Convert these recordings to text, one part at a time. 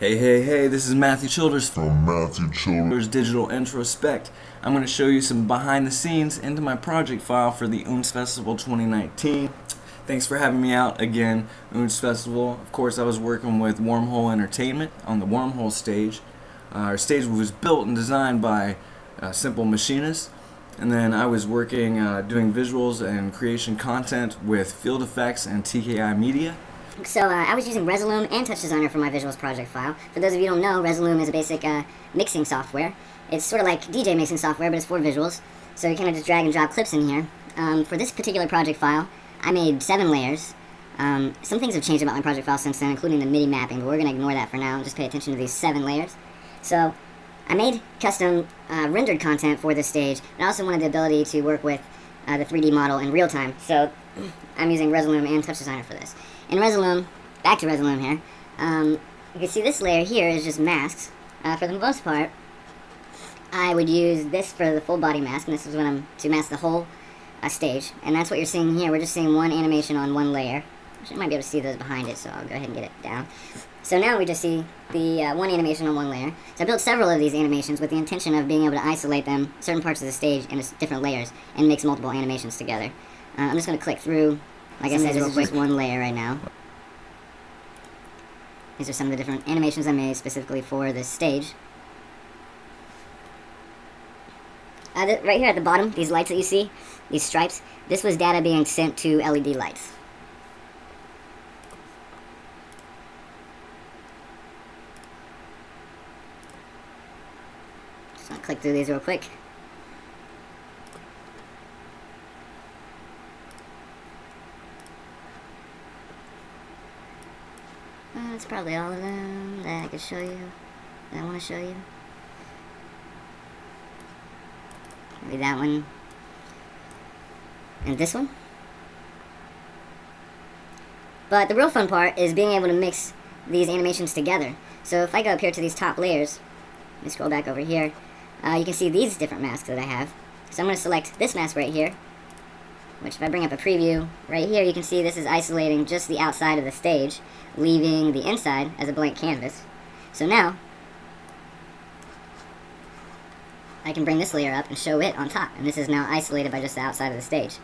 Hey, this is Matthew Childers from Matthew Childers Digital Introspect. I'm going to show you some behind the scenes into my project file for the Untz Festival 2019. Thanks for having me out again, Untz Festival. Of course, I was working with Wormhole Entertainment on the Wormhole stage. Our stage was built and designed by simple machinists. And then I was working doing visuals and creation content with Field Effects and TKI Media. So I was using Resolume and Touch Designer for my visuals project file. For those of you who don't know, Resolume is a basic mixing software. It's sort of like DJ mixing software, but it's for visuals. So you kind of just drag and drop clips in here. For this particular project file, I made 7 layers. Some things have changed about my project file since then, including the MIDI mapping, but we're going to ignore that for now and just pay attention to these 7 layers. So I made custom rendered content for this stage, and I also wanted the ability to work with the 3D model in real time. So I'm using Resolume and Touch Designer for this. In Resolume, back to Resolume here, you can see this layer here is just masks. For the most part, I would use this for the full body mask, and this is when I'm to mask the whole stage. And that's what you're seeing here. We're just seeing one animation on one layer. Actually, I might be able to see those behind it, so I'll go ahead and get it down. So now we just see the one animation on one layer. So I built several of these animations with the intention of being able to isolate them, certain parts of the stage, into different layers, and mix multiple animations together. I'm just going to click through. Like I said, this is just one layer right now. These are some of the different animations I made specifically for this stage. Right here at the bottom, these lights that you see, these stripes, this was data being sent to LED lights. So I'll click through these real quick. That's probably all of them that I could show you, that I want to show you. Maybe that one. And this one. But the real fun part is being able to mix these animations together. So if I go up here to these top layers, let me scroll back over here, you can see these different masks that I have. So I'm going to select this mask right here, which if I bring up a preview, right here you can see this is isolating just the outside of the stage, leaving the inside as a blank canvas. So now, I can bring this layer up and show it on top, and this is now isolated by just the outside of the stage.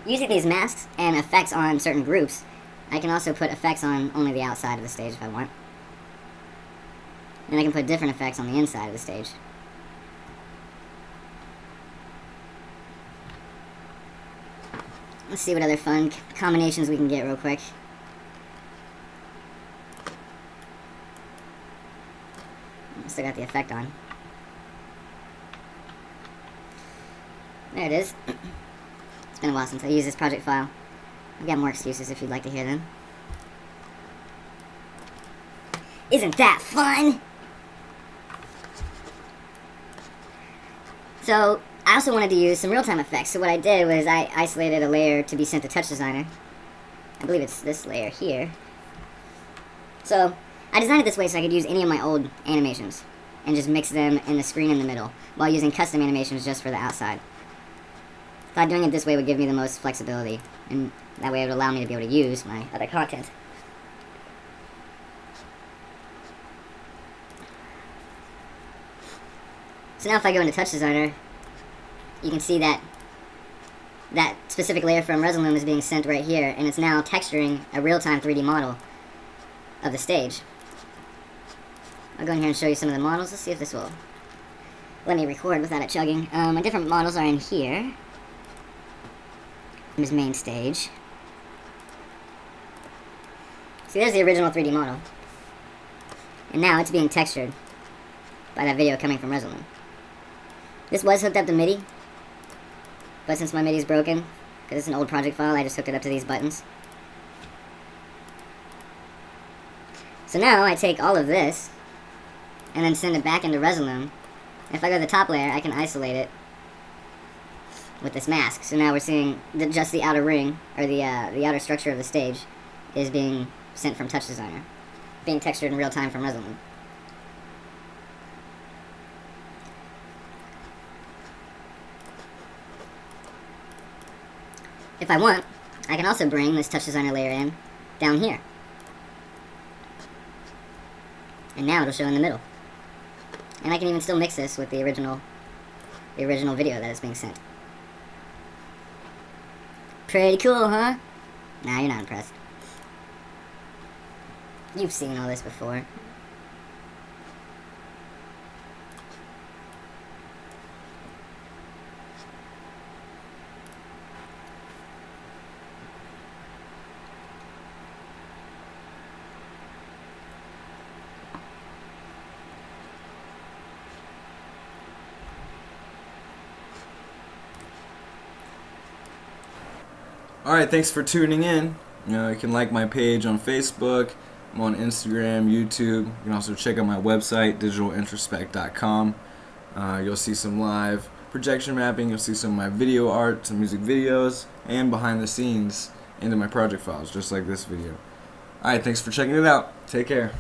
Using these masks and effects on certain groups, I can also put effects on only the outside of the stage if I want. And I can put different effects on the inside of the stage. Let's see what other fun combinations we can get real quick. Still got the effect on. There it is. It's been a while since I used this project file. I've got more excuses if you'd like to hear them. Isn't that fun? So I also wanted to use some real-time effects, so what I did was I isolated a layer to be sent to Touch Designer. I believe it's this layer here. So I designed it this way so I could use any of my old animations and just mix them in the screen in the middle, while using custom animations just for the outside. Thought doing it this way would give me the most flexibility, and that way it would allow me to be able to use my other content. So now if I go into Touch Designer, you can see that that specific layer from Resolume is being sent right here, and it's now texturing a real-time 3D model of the stage. I'll go in here and show you some of the models. Let's see if this will let me record without it chugging. My different models are in here. Here's main stage. See, there's the original 3D model. And now it's being textured by that video coming from Resolume. This was hooked up to MIDI, but since my MIDI is broken, because it's an old project file, I just hooked it up to these buttons. So now I take all of this, and then send it back into Resolume. If I go to the top layer, I can isolate it with this mask. So now we're seeing just the outer ring, or the outer structure of the stage, is being sent from Touch Designer, being textured in real time from Resolume. If I want, I can also bring this Touch Designer layer in down here. And now it'll show in the middle. And I can even still mix this with the original video that is being sent. Pretty cool, huh? Nah, you're not impressed. You've seen all this before. Alright, thanks for tuning in. You can like my page on Facebook. I'm on Instagram, YouTube. You can also check out my website, digitalintrospect.com. You'll see some live projection mapping. You'll see some of my video art, some music videos, and behind the scenes into my project files, just like this video. Alright, thanks for checking it out. Take care.